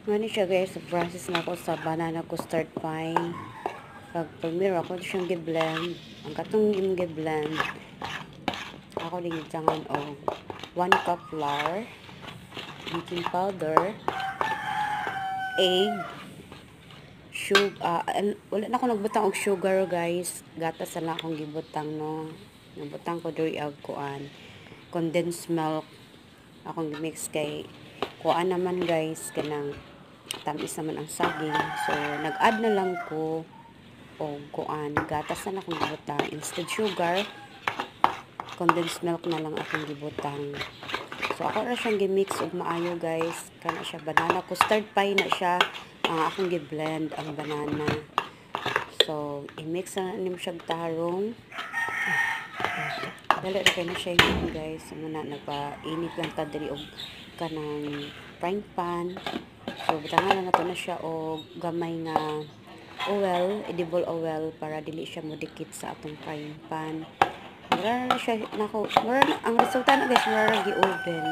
Ngani siya guys, process na ako sa banana custard pie. Pag primero ako siyang gi-blend. Ang katong imong gi-blend, ako din gitangan og 1 cup flour, baking powder, egg, sugar, wala na ako nagbutang og sugar guys. Gatas na lang akong gibutang no. Nabutang ko diri og kuan, condensed milk. Akong mix kay kuan naman guys kanang tamis naman ang saging. So nag-add na lang ko og kuan, gatas na lang akong gibutang instead sugar. Condensed milk na lang akong gibutang. So ako ra siyang gi-mix og maayo guys. Kana siya banana custard pie na siya. Ang akong gi-blend ang banana. So i-mix na nimo siya tarong. Dali ra kay na siya yun guys. Muna nagpa-init lang ta diri og kanang frying pan. So butangan na nato na siya og gamay nga oil, edible oil para dili siya modikit sa atong frying pan. Mura na siya nako, ang resulta na guys, mura gi-oven.